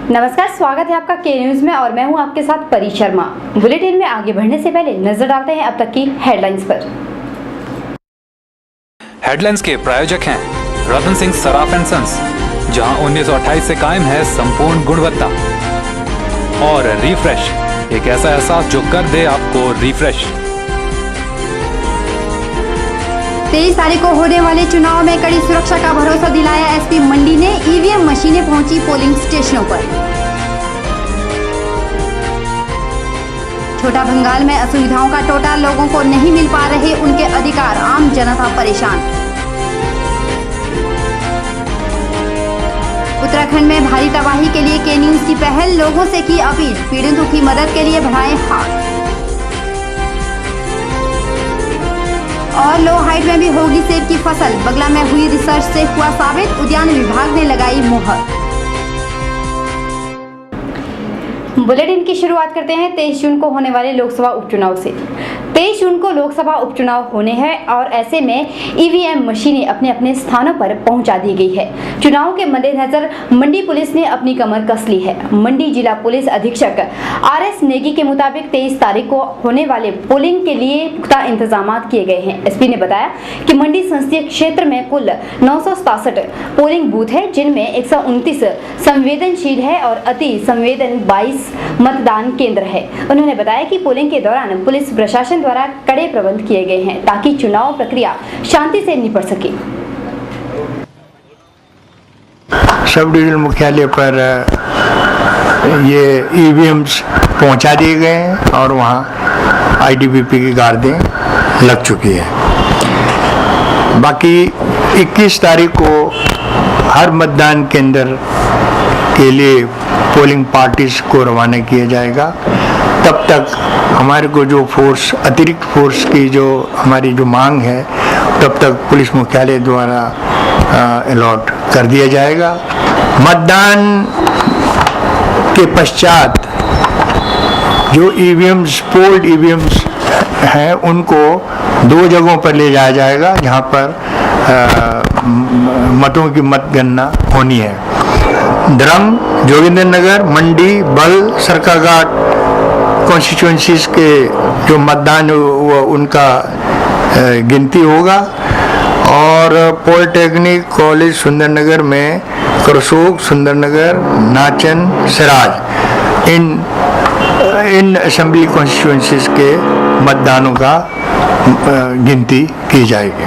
नमस्कार, स्वागत है आपका के न्यूज में और मैं हूं आपके साथ परी शर्मा। बुलेटिन में आगे बढ़ने से पहले नजर डालते हैं अब तक की हेडलाइंस पर। हेडलाइंस के प्रायोजक हैं रतन सिंह सराफ एंड सन्स, जहां 1928 से कायम है संपूर्ण गुणवत्ता। और रिफ्रेश, एक ऐसा एहसास जो कर दे आपको रिफ्रेश। 23 तारीख को होने वाले चुनाव में कड़ी सुरक्षा का भरोसा दिलाया एसपी मंडी ने। ईवीएम मशीनें पहुंची पोलिंग स्टेशनों पर। छोटा बंगाल में असुविधाओं का टोटा, लोगों को नहीं मिल पा रहे उनके अधिकार, आम जनता परेशान। उत्तराखंड में भारी तबाही के लिए के न्यूज की पहल, लोगों से की अपील, पीड़ितों की मदद के लिए बढ़ाएं हाथ। और लो हाइट में भी होगी सेब की फसल, बगला में हुई रिसर्च से हुआ साबित, उद्यान विभाग ने लगाई मुहर। बुलेटिन की शुरुआत करते हैं 23 जून को होने वाले लोकसभा उपचुनाव से। 23 जून को लोकसभा उपचुनाव होने हैं और ऐसे में ईवीएम मशीनें अपने अपने स्थानों पर पहुंचा दी गई है। चुनाव के मद्देनजर मंडी पुलिस ने अपनी कमर कस ली है। मंडी जिला पुलिस अधीक्षक आरएस नेगी के मुताबिक 23 तारीख को होने वाले पोलिंग के लिए पुख्ता इंतजाम किए गए हैं। एसपी ने बताया कि मंडी संसदीय क्षेत्र में कुल 967 पोलिंग बूथ है, जिनमें 129 संवेदनशील है और अति संवेदन 22 मतदान केंद्र है। उन्होंने बताया कि पोलिंग के दौरान पुलिस प्रशासन द्वारा कड़े प्रबंध किए गए हैं ताकि चुनाव प्रक्रिया शांति से निपट सके। सब डिवीजन मुख्यालय पर ये ईवीएम्स पहुंचा दिए गए हैं और वहाँ आईटीबीपी की गार्डें लग चुकी है। बाकी 21 तारीख को हर मतदान केंद्र के लिए पोलिंग पार्टीज को रवाना किया जाएगा। तब तक हमारे को जो फोर्स, अतिरिक्त फोर्स की जो हमारी जो मांग है, तब तक पुलिस मुख्यालय द्वारा अलॉट कर दिया जाएगा। मतदान के पश्चात जो ईवीएम्स, पोल्ड ईवीएम्स हैं, उनको 2 जगहों पर ले जाया जाएगा जहां पर मतों की मतगणना होनी है। द्रंग, जोगिंदर नगर, मंडी, बल, सरकाघाट कॉन्स्टिट्यूएंसीज के जो मतदान उनका गिनती होगा। और पॉलिटेक्निक कॉलेज सुंदरनगर में करसोग, सुंदरनगर, नाचन, सिराज, इन असेंबली कॉन्स्टिट्यूएंसीज के मतदानों का गिनती की जाएगी।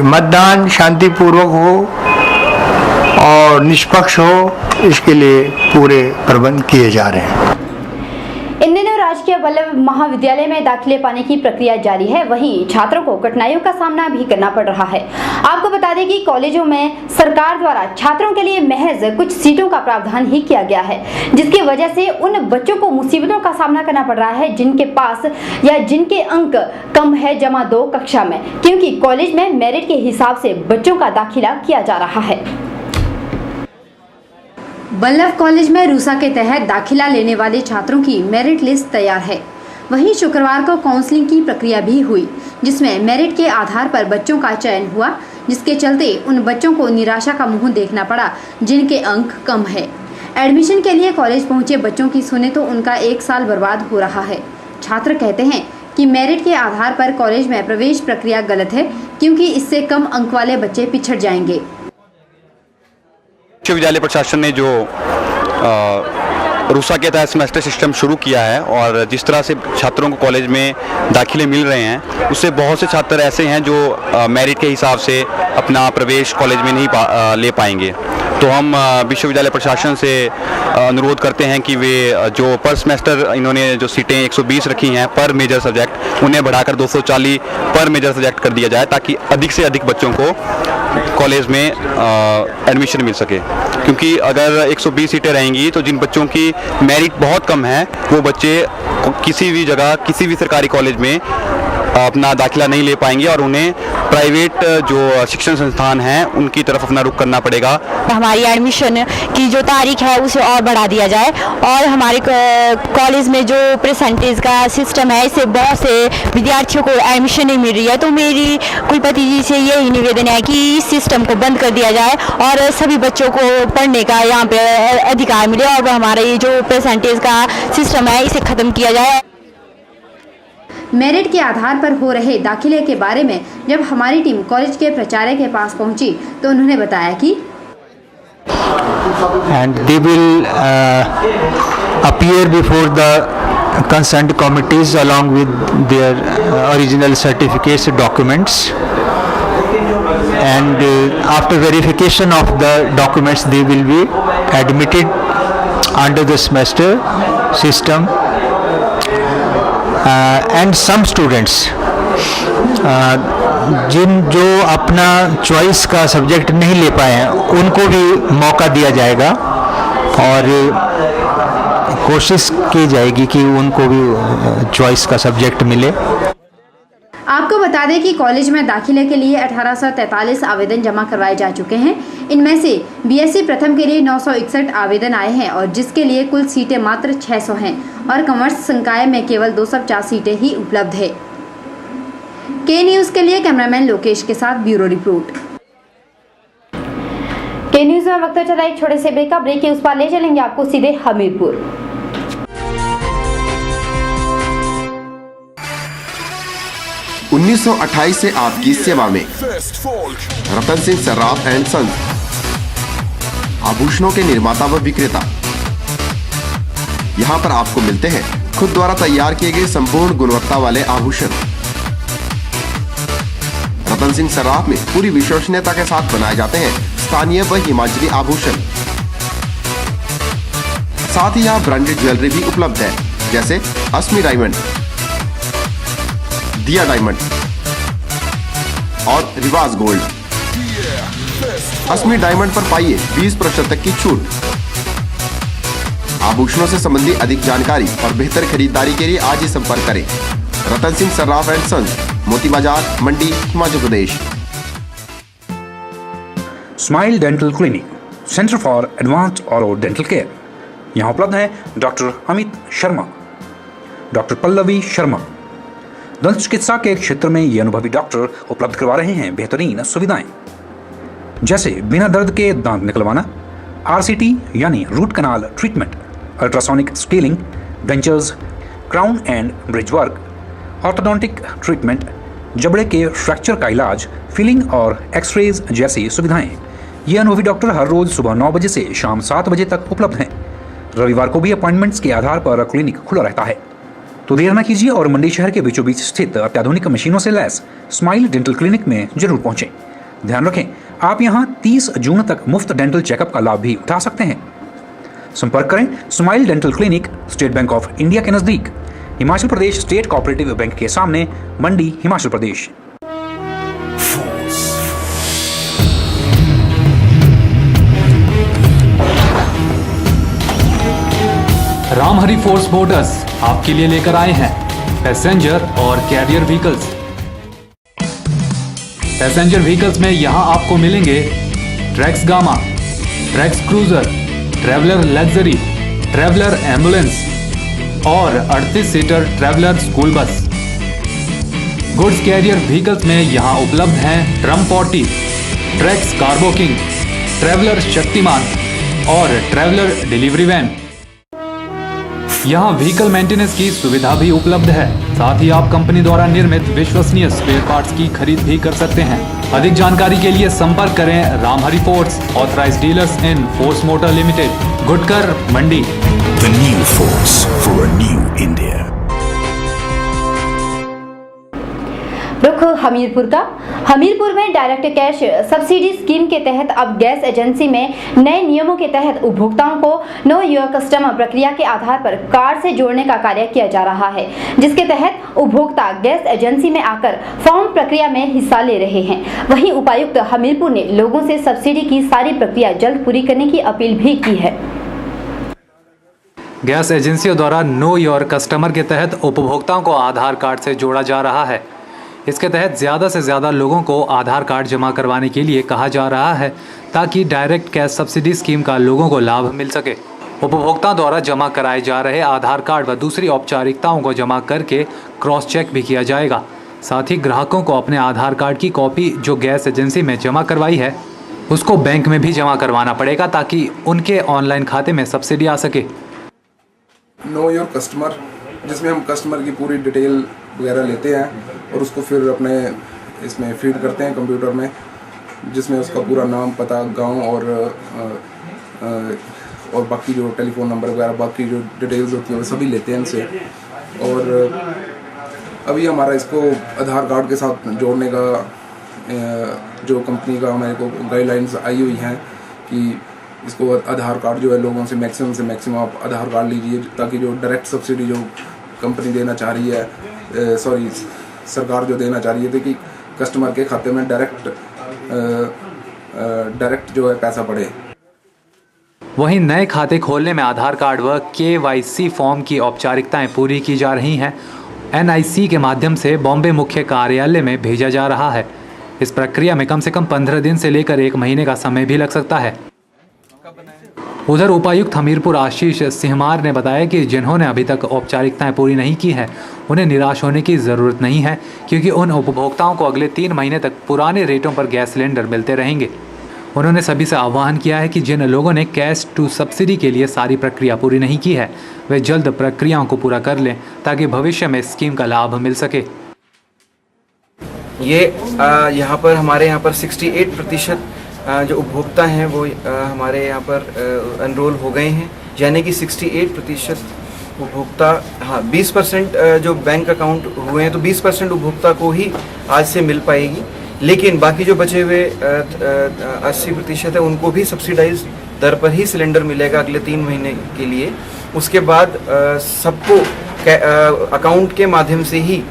मतदान शांतिपूर्वक हो और निष्पक्ष हो, इसके लिए पूरे प्रबंध किए जा रहे हैं। इन दिनों राजकीय वल्लभ महाविद्यालय में दाखिले पाने की प्रक्रिया जारी है, वहीं छात्रों को कठिनाइयों का सामना भी करना पड़ रहा है। आपको बता दें कि कॉलेजों में सरकार द्वारा छात्रों के लिए महज कुछ सीटों का प्रावधान ही किया गया है, जिसकी वजह से उन बच्चों को मुसीबतों का सामना करना पड़ रहा है जिनके पास या जिनके अंक कम है जमा 2 कक्षा में, क्योंकि कॉलेज में मेरिट के हिसाब से बच्चों का दाखिला किया जा रहा है। वल्लभ कॉलेज में रूसा के तहत दाखिला लेने वाले छात्रों की मेरिट लिस्ट तैयार है। वहीं शुक्रवार को काउंसलिंग की प्रक्रिया भी हुई, जिसमें मेरिट के आधार पर बच्चों का चयन हुआ, जिसके चलते उन बच्चों को निराशा का मुंह देखना पड़ा जिनके अंक कम है। एडमिशन के लिए कॉलेज पहुंचे बच्चों की सुने तो उनका 1 साल बर्बाद हो रहा है। छात्र कहते हैं कि मेरिट के आधार पर कॉलेज में प्रवेश प्रक्रिया गलत है, क्योंकि इससे कम अंक वाले बच्चे पिछड़ जाएंगे। विश्वविद्यालय प्रशासन ने जो रूसा के तहत सेमेस्टर सिस्टम शुरू किया है और जिस तरह से छात्रों को कॉलेज में दाखिले मिल रहे हैं, उससे बहुत से छात्र ऐसे हैं जो मेरिट के हिसाब से अपना प्रवेश कॉलेज में नहीं ले पाएंगे। तो हम विश्वविद्यालय प्रशासन से अनुरोध करते हैं कि वे जो पर सेमेस्टर इन्होंने जो सीटें 120 रखी हैं पर मेजर सब्जेक्ट, उन्हें बढ़ाकर 240 पर मेजर सब्जेक्ट कर दिया जाए, ताकि अधिक से अधिक बच्चों को कॉलेज में एडमिशन मिल सके। क्योंकि अगर 120 सीटें रहेंगी तो जिन बच्चों की मेरिट बहुत कम है, वो बच्चे किसी भी जगह, किसी भी सरकारी कॉलेज में अपना दाखिला नहीं ले पाएंगे और उन्हें प्राइवेट जो शिक्षण संस्थान हैं उनकी तरफ अपना रुख करना पड़ेगा। हमारी एडमिशन की जो तारीख है उसे और बढ़ा दिया जाए और हमारे कॉलेज में जो परसेंटेज का सिस्टम है इससे बहुत से विद्यार्थियों को एडमिशन नहीं मिल रही है। तो मेरी कुलपति जी से यही निवेदन है कि इस सिस्टम को बंद कर दिया जाए और सभी बच्चों को पढ़ने का यहाँ पे अधिकार मिले और हमारा ये जो परसेंटेज का सिस्टम है इसे ख़त्म किया जाए। मेरिट के आधार पर हो रहे दाखिले के बारे में जब हमारी टीम कॉलेज के प्राचार्य के पास पहुंची तो उन्होंने बताया कि and they will appear before the concerned committees along with their original certificates documents, and after verification of the documents they will be admitted under the semester system. And some students जो अपना choice का subject नहीं ले पाए हैं उनको भी मौका दिया जाएगा और कोशिश की जाएगी कि उनको भी चॉइस का सब्जेक्ट मिले। आपको बता दें कि कॉलेज में दाखिले के लिए 1843 आवेदन जमा करवाए जा चुके हैं। इनमें से बीएससी प्रथम के लिए 961 आवेदन आए हैं और जिसके लिए कुल सीटें मात्र 600 हैं और कॉमर्स संकाय में केवल 250 सीटें ही उपलब्ध है। के न्यूज़ के लिए कैमरामैन लोकेश के साथ ब्यूरो रिपोर्ट। के न्यूज़ में वक्त चला एक छोटे से ब्रेक का। ब्रेक के उस पार ले चलेंगे आपको सीधे हमीरपुर। उन्नीस 1928 से आपकी सेवा में रतन सिंह सर्राफ एंड सन्स, आभूषणों के निर्माता व विक्रेता। यहाँ पर आपको मिलते हैं खुद द्वारा तैयार किए गए संपूर्ण गुणवत्ता वाले आभूषण। रतन सिंह सर्राफ में पूरी विश्वसनीयता के साथ बनाए जाते हैं स्थानीय व हिमाचली आभूषण। साथ ही यहाँ ब्रांडेड ज्वेलरी भी उपलब्ध है जैसे अस्मी डायमंड, दिया डायमंड और रिवाज गोल्ड। अस्मी डायमंड पर पाइए 20% तक की छूट। आभूषणों से संबंधित अधिक जानकारी और बेहतर खरीदारी के लिए आज ही संपर्क करें। Ratan Singh Sarraf and Sons, Moti Bazar, Mandi, Himachal Pradesh. Smile Dental Clinic, Centre for Advanced Orodental Care. यहाँ उपलब्ध है डॉक्टर अमित शर्मा, डॉक्टर पल्लवी शर्मा। दंत चिकित्सा के क्षेत्र में ये अनुभवी डॉक्टर उपलब्ध करवा रहे हैं बेहतरीन सुविधाएं जैसे बिना दर्द के दांत निकलवाना, आरसीटी यानी root canal treatment, ultrasonic scaling, dentures, crown and bridge work, orthodontic treatment, जबड़े के फ्रैक्चर का इलाज, फिलिंग और एक्सरेज जैसी सुविधाएं। ये अनुभवी डॉक्टर हर रोज सुबह 9 बजे से शाम 7 बजे तक उपलब्ध हैं। रविवार को भी अपॉइंटमेंट्स के आधार पर क्लिनिक खुला रहता है। तो देर न कीजिए और मंडी शहर के बीचों बीच स्थित अत्याधुनिक मशीनों से लैस स्माइल डेंटल क्लिनिक में जरूर पहुंचें। ध्यान रखें, आप यहां 30 जून तक मुफ्त डेंटल चेकअप का लाभ भी उठा सकते हैं। संपर्क करें smile Dental clinic, state bank of India के नजदीक, Himachal Pradesh state cooperative bank के सामने, मंडी, हिमाचल प्रदेश। रामहरि फोर्स मोटर्स आपके लिए लेकर आए हैं पैसेंजर और कैरियर व्हीकल्स। पैसेंजर व्हीकल्स में यहां आपको मिलेंगे tracks gamma, tracks cruiser, traveller luxury, traveller ambulance और 38 seater traveller school bus. Goods carrier vehicles में यहां उपलब्ध हैं drum 40, tracks cargo king, traveller Shaktimaan और ट्रैवलर डिलीवरी वैन। यहाँ व्हीकल मेंटेनेंस की सुविधा भी उपलब्ध है। साथ ही आप कंपनी द्वारा निर्मित विश्वसनीय स्पेयर पार्ट्स की खरीद भी कर सकते हैं। अधिक जानकारी के लिए संपर्क करें Ramhari force, authorised dealers in force motor limited, गुडकर, Mandi. The new force for a new India. रुख हमीरपुर का। हमीरपुर में डायरेक्ट कैश सब्सिडी स्कीम के तहत अब गैस एजेंसी में नए नियमों के तहत उपभोक्ताओं को नो योर कस्टमर प्रक्रिया के आधार पर कार्ड से जोड़ने का कार्य किया जा रहा है, जिसके तहत उपभोक्ता गैस एजेंसी में आकर फॉर्म प्रक्रिया में हिस्सा ले रहे हैं। वहीं उपायुक्त हमीरपुर ने लोगों से सब्सिडी की सारी प्रक्रिया जल्द पूरी करने की अपील भी की है। गैस एजेंसियों द्वारा नो योर कस्टमर के तहत उपभोक्ताओं को आधार कार्ड से जोड़ा जा रहा है। इसके तहत ज़्यादा से ज़्यादा लोगों को आधार कार्ड जमा करवाने के लिए कहा जा रहा है ताकि डायरेक्ट कैश सब्सिडी स्कीम का लोगों को लाभ मिल सके। उपभोक्ताओं द्वारा जमा कराए जा रहे आधार कार्ड व दूसरी औपचारिकताओं को जमा करके क्रॉस चेक भी किया जाएगा। साथ ही ग्राहकों को अपने आधार कार्ड की कॉपी जो गैस एजेंसी में जमा करवाई है उसको बैंक में भी जमा करवाना पड़ेगा ताकि उनके ऑनलाइन खाते में सब्सिडी आ सके। नो योर कस्टमर, जिसमें हम कस्टमर की पूरी डिटेल वगैरह लेते हैं और उसको फिर अपने इसमें फीड करते हैं कंप्यूटर में, जिसमें उसका पूरा नाम, पता, गांव और बाकी जो टेलीफोन नंबर वगैरह बाकी जो डिटेल्स होती हैं वो सभी लेते हैं इनसे। और अभी हमारा इसको आधार कार्ड के साथ जोड़ने का जो कंपनी का हमारे को गाइडलाइंस आई हुई हैं कि इसको आधार कार्ड जो है लोगों से मैक्सिमम आप आधार कार्ड लीजिए ताकि जो डायरेक्ट सब्सिडी जो कंपनी देना चाह रही है, सरकार जो देना चाह रही है कि कस्टमर के खाते में डायरेक्ट जो है पैसा पड़े। वहीं नए खाते खोलने में आधार कार्ड व KYC फॉर्म की औपचारिकताएं पूरी की जा रही हैं। NIC के माध्यम से बॉम्बे मुख्य कार्यालय में भेजा जा रहा है। इस प्रक्रिया में कम से कम 15 दिन से लेकर 1 महीने का समय भी लग सकता है। उधर उपायुक्त हमीरपुर आशीष सिंहमार ने बताया कि जिन्होंने अभी तक औपचारिकताएं पूरी नहीं की हैं उन्हें निराश होने की ज़रूरत नहीं है, क्योंकि उन उपभोक्ताओं को अगले 3 महीने तक पुराने रेटों पर गैस सिलेंडर मिलते रहेंगे। उन्होंने सभी से आह्वान किया है कि जिन लोगों ने कैश टू सब्सिडी के लिए सारी प्रक्रिया पूरी नहीं की है वे जल्द प्रक्रियाओं को पूरा कर लें ताकि भविष्य में स्कीम का लाभ मिल सके। ये यहाँ पर हमारे यहाँ पर 68% जो उपभोक्ता हैं वो हमारे यहाँ पर एनरोल हो गए हैं, यानी कि 68% उपभोक्ता, हाँ 20% जो बैंक अकाउंट हुए हैं तो 20% उपभोक्ता को ही आज से मिल पाएगी, लेकिन बाकी जो बचे हुए 80% है उनको भी सब्सिडाइज दर पर ही सिलेंडर मिलेगा अगले 3 महीने के लिए। उसके बाद सबको अकाउंट के माध्यम से ही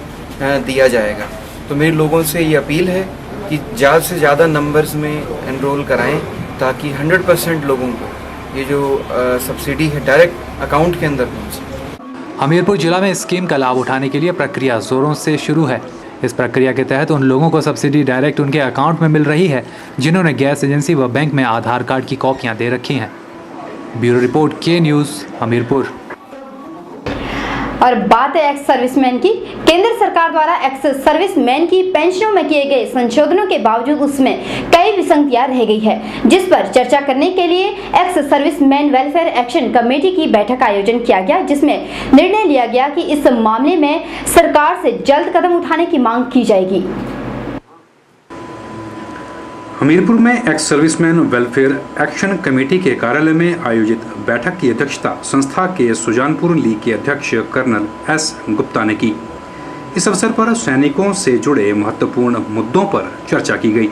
दिया जाएगा। तो मेरे लोगों से ये अपील है कि ज़्यादा से ज़्यादा नंबर्स में एनरोल कराएं ताकि 100% लोगों को ये जो सब्सिडी है डायरेक्ट अकाउंट के अंदर पहुँचे। हमीरपुर जिला में स्कीम का लाभ उठाने के लिए प्रक्रिया जोरों से शुरू है। इस प्रक्रिया के तहत उन लोगों को सब्सिडी डायरेक्ट उनके अकाउंट में मिल रही है जिन्होंने गैस एजेंसी व बैंक में आधार कार्ड की कॉपियां दे रखी हैं। ब्यूरो रिपोर्ट के न्यूज़ हमीरपुर। और बात है एक्स सर्विसमैन की। केंद्र सरकार द्वारा एक्स सर्विसमैन की पेंशनों में किए गए संशोधनों के बावजूद उसमें कई विसंगतियां रह गई है, जिस पर चर्चा करने के लिए ex serviceman welfare action committee की बैठक का आयोजन किया गया, जिसमें निर्णय लिया गया कि इस मामले में सरकार से जल्द कदम उठाने की मांग की जाएगी। हमीरपुर में ex serviceman welfare action committee के कार्यालय में आयोजित बैठक की अध्यक्षता संस्था के सुजानपुर लीग के अध्यक्ष कर्नल S गुप्ता ने की। इस अवसर पर सैनिकों से जुड़े महत्वपूर्ण मुद्दों पर चर्चा की गई।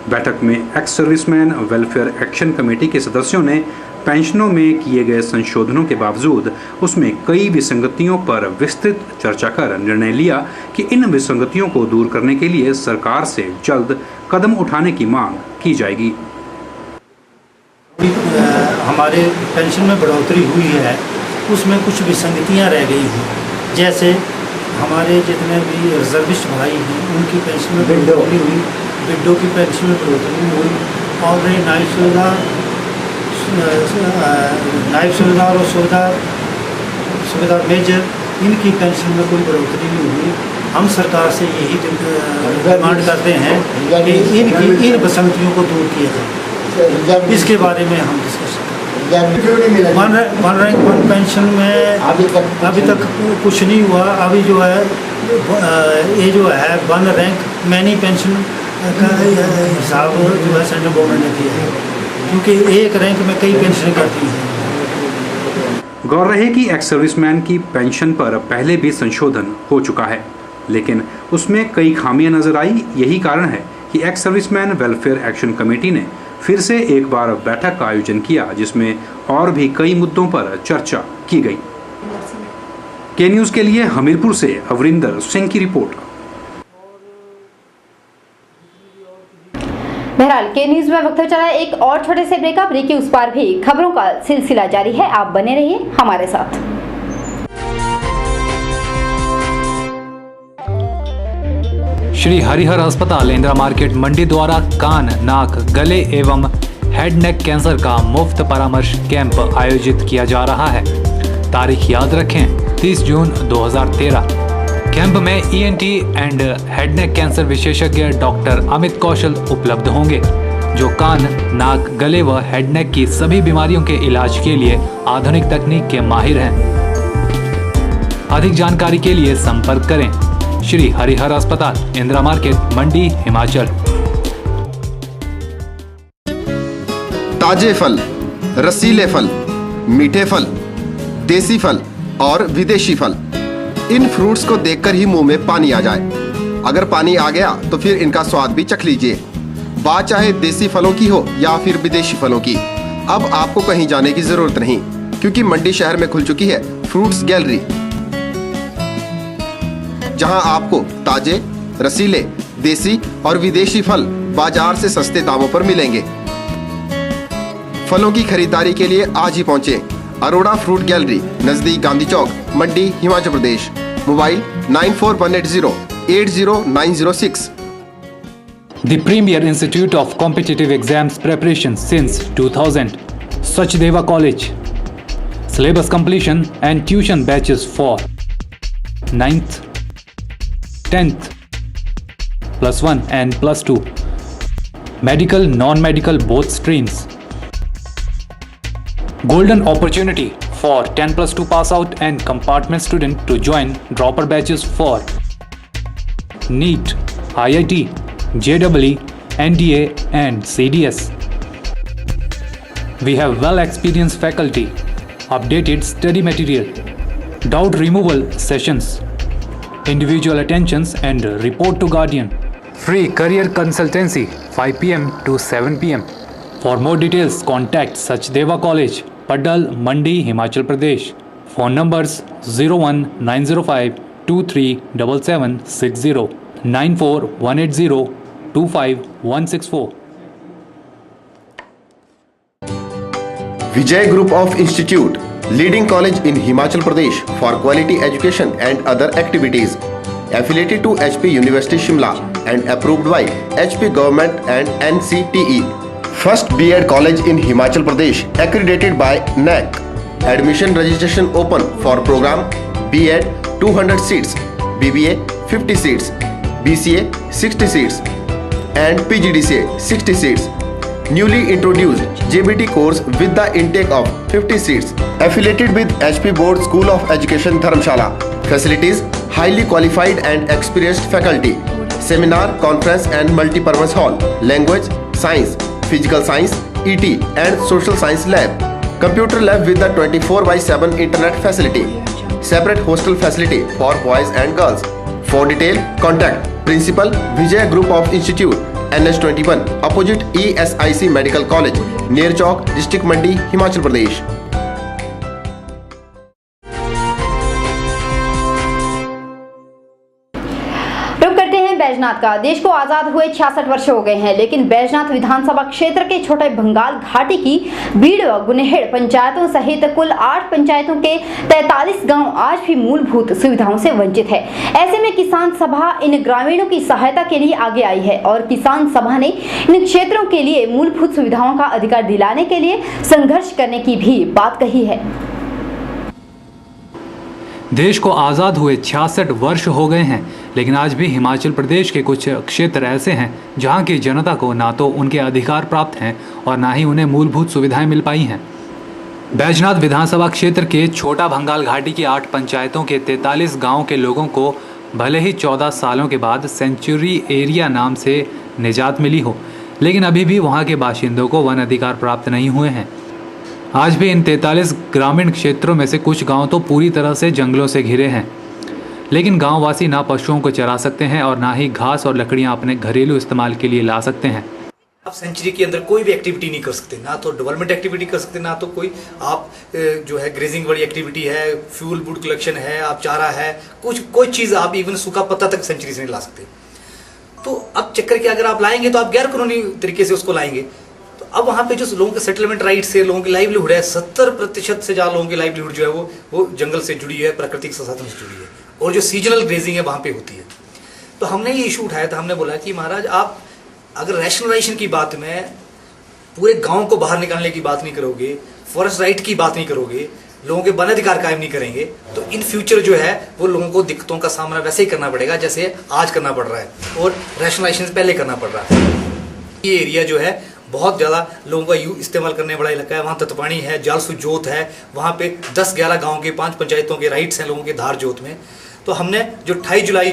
बैठक में ex serviceman welfare action committee के सदस्यों ने पेंशनों में किए गए संशोधनों के बावजूद उसमें कई विसंगतियों पर विस्तृत चर्चा कर निर्णय लिया कि इन विसंगतियों को दूर करने के लिए सरकार से जल्द कदम उठाने की मांग की जाएगी। हमारे पेंशन में बढ़ोतरी हुई है, उसमें कुछ विसंगतियां रह गई हैं। जैसे हमारे जितने भी रिजर्विस्ट भाई हैं उनकी पेंशन में बढ़ोतरी हुई, विडो की पेंशन में बढ़ोतरी हुई, और नायब सुबेदार और सुबेदार मेजर इनकी पेंशन में कोई बढ़ोतरी नहीं हुई। हम सरकार से यही डिमांड करते हैं कि इन विसंगतियों को दूर किया जाए। इसके बारे में हम डिस्कस करें। वन रैंक वन पेंशन में अभी तक कुछ नहीं हुआ। अभी जो है ये जो है वन रैंक मैनी पेंशन का हिसाब जो है सेंट्रल गवर्नमेंट ने किया है, क्योंकि एक रैंक में कई पेंशन करती हैं। गौर रहे कि एक्स सर्विसमैन की पेंशन पर पहले भी संशोधन हो चुका है, लेकिन उसमें कई खामियां नजर आई। यही कारण है कि ex serviceman welfare action committee ने फिर से एक बार बैठक का आयोजन किया, जिसमें और भी कई मुद्दों पर चर्चा की गई। के न्यूज के लिए हमीरपुर से अवरिंदर सिंह की रिपोर्ट। बहरहाल के न्यूज में वक्त चला एक और छोटे से ब्रेक। ब्रेक के उस पार भी खबरों का सिलसिला जारी है, आप बने रहिए हमारे साथ। श्री हरिहर अस्पताल इंदिरा मार्केट मंडी द्वारा कान, नाक, गले एवं हेड नेक कैंसर का मुफ्त परामर्श कैंप आयोजित किया जा रहा है। तारीख याद रखें 30 जून 2013। कैंप में ENT and head neck cancer विशेषज्ञ डॉक्टर अमित कौशल उपलब्ध होंगे, जो कान, नाक, गले व हेड नेक की सभी बीमारियों के इलाज के लिए आधुनिक तकनीक के माहिर हैं। अधिक जानकारी के लिए संपर्क करें श्री हरिहर अस्पताल, इंदिरा मार्केट, मंडी, हिमाचल। ताजे फल, रसीले फल, मीठे फल, देसी फल और विदेशी फल, इन फ्रूट्स को देखकर ही मुंह में पानी आ जाए। अगर पानी आ गया तो फिर इनका स्वाद भी चख लीजिए। बात चाहे देसी फलों की हो या फिर विदेशी फलों की, अब आपको कहीं जाने की जरूरत नहीं, क्योंकि मंडी शहर में खुल चुकी है फ्रूट्स गैलरी, जहां आपको ताजे, रसीले, देसी और विदेशी फल बाजार से सस्ते दामों पर मिलेंगे। फलों की खरीदारी के लिए आज ही पहुंचे अरोड़ा फ्रूट गैलरी, नजदीक गांधी चौक, मंडी, हिमाचल प्रदेश। Mobile 9418080906। The premier institute of competitive exams preparation since 2000, Sachdeva College. Syllabus completion and tuition batches for 9th, 10th, +1 and +2. Medical, non-medical both streams. Golden opportunity for 10+2 pass out and compartment student to join dropper batches for NEET, IIT, JEE, NDA and CDS. We have well experienced faculty, updated study material, doubt removal sessions, individual attentions and report to guardian. Free career consultancy 5 PM to 7 PM. For more details contact Sachdeva College, Padal, Mandi, Himachal Pradesh. Phone numbers 01905 237760 94180 25164. Vijay Group of Institute, leading college in Himachal Pradesh for quality education and other activities. Affiliated to HP University Shimla and approved by HP Government and NCTE. First B.Ed college in Himachal Pradesh, accredited by NAC. Admission registration open for program B.Ed 200 seats, BBA 50 seats, BCA 60 seats and PGDCA 60 seats. Newly introduced JBT course with the intake of 50 seats. Affiliated with HP Board School of Education Dharamshala. Facilities: highly qualified and experienced faculty. Seminar, conference and multi-purpose hall. Language, science, physical science, ET and social science lab. Computer lab with the 24/7 internet facility. Separate hostel facility for boys and girls. For detail, contact Principal Vijay Group of Institute, NH21, opposite ESIC Medical College, near Chowk, District Mandi, Himachal Pradesh. Baijnath का। देश को आजाद हुए 66 वर्ष हो गए हैं, लेकिन बैजनाथ विधानसभा क्षेत्र के छोटे बंगाल घाटी की बीड़ व गुनेहेड़ पंचायतों सहित कुल 8 पंचायतों के 43 गांव आज भी मूलभूत सुविधाओं से वंचित है। ऐसे में किसान सभा इन ग्रामीणों की सहायता के लिए आगे आई है और किसान सभा ने इन क्षेत्रों के लिए मूलभूत सुविधाओं का अधिकार दिलाने के लिए संघर्ष करने की भी बात कही है। देश को आज़ाद हुए 66 वर्ष हो गए हैं, लेकिन आज भी हिमाचल प्रदेश के कुछ क्षेत्र ऐसे हैं जहां की जनता को ना तो उनके अधिकार प्राप्त हैं और ना ही उन्हें मूलभूत सुविधाएं मिल पाई हैं। बैजनाथ विधानसभा क्षेत्र के छोटा भंगाल घाटी की 8 पंचायतों के 43 गांव के लोगों को भले ही 14 सालों के बाद सेंचुरी एरिया नाम से निजात मिली हो, लेकिन अभी भी वहां के बाशिंदों को वन अधिकार प्राप्त नहीं हुए हैं। आज भी इन 43 ग्रामीण क्षेत्रों में से कुछ गांव तो पूरी तरह से जंगलों से घिरे हैं, लेकिन गांववासी ना पशुओं को चरा सकते हैं और ना ही घास और लकड़ियां अपने घरेलू इस्तेमाल के लिए ला सकते हैं। आप सेंचुरी के अंदर कोई भी एक्टिविटी नहीं कर सकते, ना तो डेवलपमेंट एक्टिविटी कर सकते, ना तो कोई आप जो है ग्रेजिंग वाली एक्टिविटी है, फ्यूल वुड कलेक्शन है, आप चारा है, कुछ कोई चीज़ आप इवन सूखा पत्ता तक सेंचुरी से नहीं ला सकते। तो अब चक्कर के अगर आप लाएंगे तो आप गैर कानूनी तरीके से उसको लाएंगे। तो अब वहाँ पे जो लोगों के सेटलमेंट राइट से लोगों की लाइवलीहुड है, 70% से ज़्यादा लोगों की लाइवलीहुड जो है वो जंगल से जुड़ी है, प्राकृतिक संसाधन से जुड़ी है, और जो सीजनल ग्रेजिंग है वहाँ पे होती है। तो हमने ये इशू उठाया था, हमने बोला कि महाराज आप अगर रैशनलाइजेशन की बात में पूरे गांव को बाहर निकालने की बात नहीं करोगे, फॉरेस्ट राइट की बात नहीं करोगे, लोगों के वन अधिकार कायम नहीं करेंगे, तो इन फ्यूचर जो है वो लोगों को दिक्कतों का सामना वैसे ही करना पड़ेगा जैसे आज करना पड़ रहा है और रैशनलाइजेशन से पहले करना पड़ रहा है। ये एरिया जो है बहुत ज़्यादा लोगों का इस्तेमाल करने वाला इलाका है। वहाँ तत्पानी है, जालसू जोत है, वहाँ पे 10-11 गाँव के 5 पंचायतों के राइट्स हैं लोगों के धार जोत में। तो हमने जो 28 जुलाई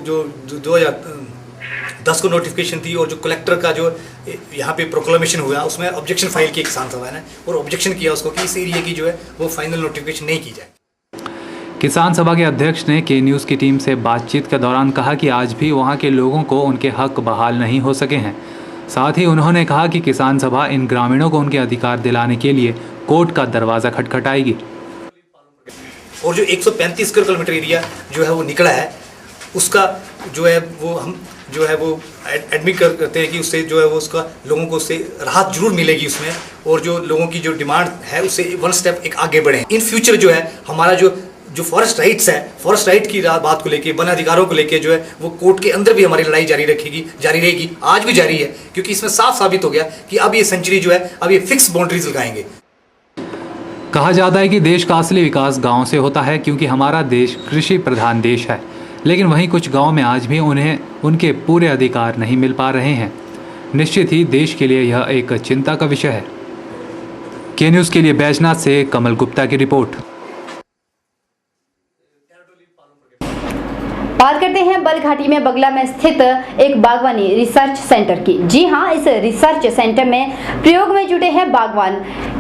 जो 2010 को नोटिफिकेशन थी और जो कलेक्टर का जो यहाँ पे प्रोक्लेमेशन हुआ उसमें ऑब्जेक्शन फाइल किया किसान सभा ने और ऑब्जेक्शन किया उसको कि इस एरिया की जो है वो फाइनल नोटिफिकेशन नहीं की जाए। किसान सभा के अध्यक्ष ने के न्यूज़ की टीम से बातचीत के दौरान कहा कि आज भी वहां के लोगों को उनके हक बहाल नहीं हो सके हैं। साथ ही उन्होंने कहा कि किसान सभा इन ग्रामीणों को उनके अधिकार दिलाने के लिए कोर्ट का दरवाज़ा खटखटाएगी। और जो 135 स्क्वायर किलोमीटर एरिया जो है वो निकला है उसका जो है वो हम जो है वो एडमिट करते हैं कि उससे जो है वो उसका लोगों को उससे राहत जरूर मिलेगी उसमें, और जो लोगों की जो डिमांड है उससे 1 स्टेप एक आगे बढ़े। इन फ्यूचर जो है हमारा जो फॉरेस्ट राइट्स है, फॉरेस्ट राइट की बात को लेके, वन अधिकारों को लेके जो है वो कोर्ट के अंदर भी हमारी लड़ाई जारी रहेगी, आज भी जारी है, क्योंकि इसमें साफ साबित हो गया कि अब ये सेंचुरी जो है अब ये फिक्स बाउंड्रीज लगाएंगे। कहा जाता है कि देश का असली विकास गांव से होता है, क्योंकि हमारा देश कृषि प्रधान देश है, लेकिन वहीं कुछ गांव में आज भी उन्हें उनके पूरे अधिकार नहीं मिल पा रहे हैं। निश्चित ही देश के लिए यह एक चिंता का विषय है। के न्यूज़ के लिए बैजनाथ से कमल गुप्ता की रिपोर्ट। बात करते हैं बलघाटी में बगला में स्थित एक बागवानी रिसर्च सेंटर की। जी हां, इस रिसर्च सेंटर में प्रयोग में जुटे हैं बागवान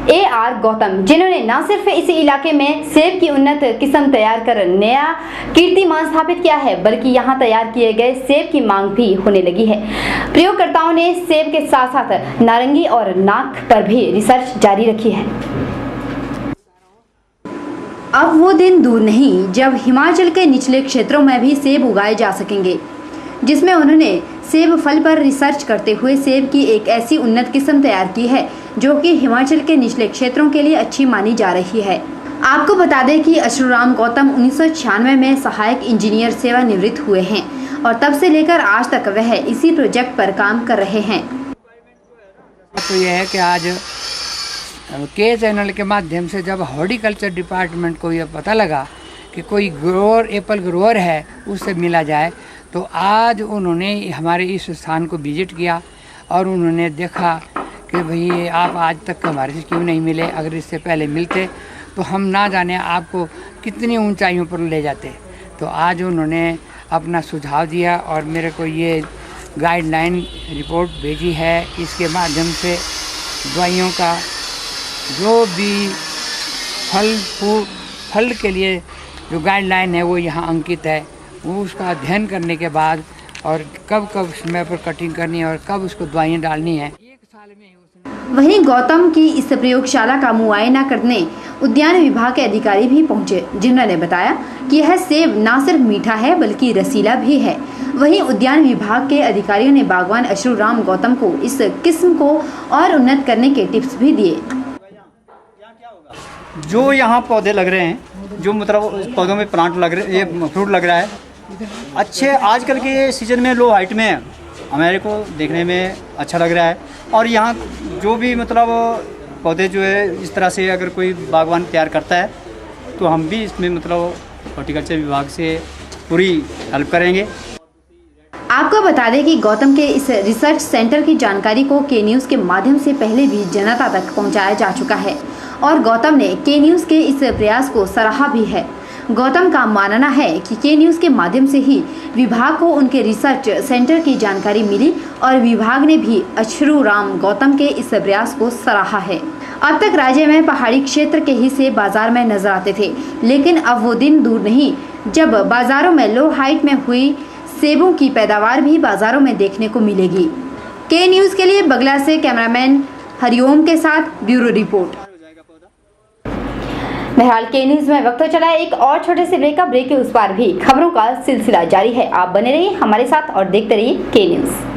AR गौतम, जिन्होंने न सिर्फ इस इलाके में सेब की उन्नत किस्म तैयार कर नया कीर्तिमान स्थापित किया है, बल्कि यहां तैयार किए गए सेब की मांग भी होने लगी है। प्रयोगकर्ताओं ने सेब के साथ साथ नारंगी और नाक पर भी रिसर्च जारी रखी है। अब वो दिन दूर नहीं जब हिमाचल के निचले क्षेत्रों में भी सेब उगाए जा सकेंगे, जिसमें उन्होंने सेब फल पर रिसर्च करते हुए सेब की एक ऐसी उन्नत किस्म तैयार की है जो कि हिमाचल के निचले क्षेत्रों के लिए अच्छी मानी जा रही है। आपको बता दें कि अशरुराम गौतम 1996 में सहायक इंजीनियर सेवानिवृत्त हुए हैं और तब से लेकर आज तक वह इसी प्रोजेक्ट पर काम कर रहे हैं। तो यह है कि आज के चैनल के माध्यम से जब हॉर्टिकल्चर डिपार्टमेंट को यह पता लगा कि कोई ग्रोअर एप्पल ग्रोअर है उससे मिला जाए, तो आज उन्होंने हमारे इस स्थान को विजिट किया और उन्होंने देखा कि भाई आप आज तक हमारे से क्यों नहीं मिले, अगर इससे पहले मिलते तो हम ना जाने आपको कितनी ऊंचाइयों पर ले जाते। तो आज उन्होंने अपना सुझाव दिया और मेरे को ये गाइडलाइन रिपोर्ट भेजी है। इसके माध्यम से दवाइयों का जो भी फल के लिए जो गाइडलाइन है वो यहाँ अंकित है, वो उसका अध्ययन करने के बाद और कब समय पर कटिंग करनी है और कब उसको दवाइयाँ डालनी है। वहीं गौतम की इस प्रयोगशाला का मुआयना करने उद्यान विभाग के अधिकारी भी पहुंचे, जिन्होंने बताया कि यह सेब न सिर्फ मीठा है बल्कि रसीला भी है। वहीं उद्यान विभाग के अधिकारियों ने बागवान अशरुराम गौतम को इस किस्म को और उन्नत करने के टिप्स भी दिए। जो यहाँ पौधे लग रहे हैं, जो मतलब पौधों में प्लांट लग रहे, ये फ्रूट लग रहा है अच्छे, आजकल के सीजन में लो हाइट में हमारे को देखने में अच्छा लग रहा है। और यहाँ जो भी मतलब पौधे जो है इस तरह से अगर कोई बागवान तैयार करता है तो हम भी इसमें मतलब हॉर्टिकल्चर विभाग से पूरी हेल्प करेंगे। आपको बता दें कि गौतम के इस रिसर्च सेंटर की जानकारी को के न्यूज़ के माध्यम से पहले भी जनता तक पहुंचाया जा चुका है और गौतम ने के न्यूज़ के इस प्रयास को सराहा भी है। गौतम का मानना है कि के न्यूज़ के माध्यम से ही विभाग को उनके रिसर्च सेंटर की जानकारी मिली और विभाग ने भी अशरुराम गौतम के इस प्रयास को सराहा है। अब तक राज्य में पहाड़ी क्षेत्र के ही सेब बाजार में नजर आते थे, लेकिन अब वो दिन दूर नहीं जब बाजारों में लो हाइट में हुई सेबों की पैदावार भी बाजारों में देखने को मिलेगी। के न्यूज़ के लिए बगला से कैमरामैन हरिओम के साथ ब्यूरो रिपोर्ट। बहरहाल के न्यूज़ में वक्त हो चला है एक और छोटे से ब्रेक का। ब्रेक के उस पार भी खबरों का सिलसिला जारी है। आप बने रहिए हमारे साथ और देखते रहिए के न्यूज़।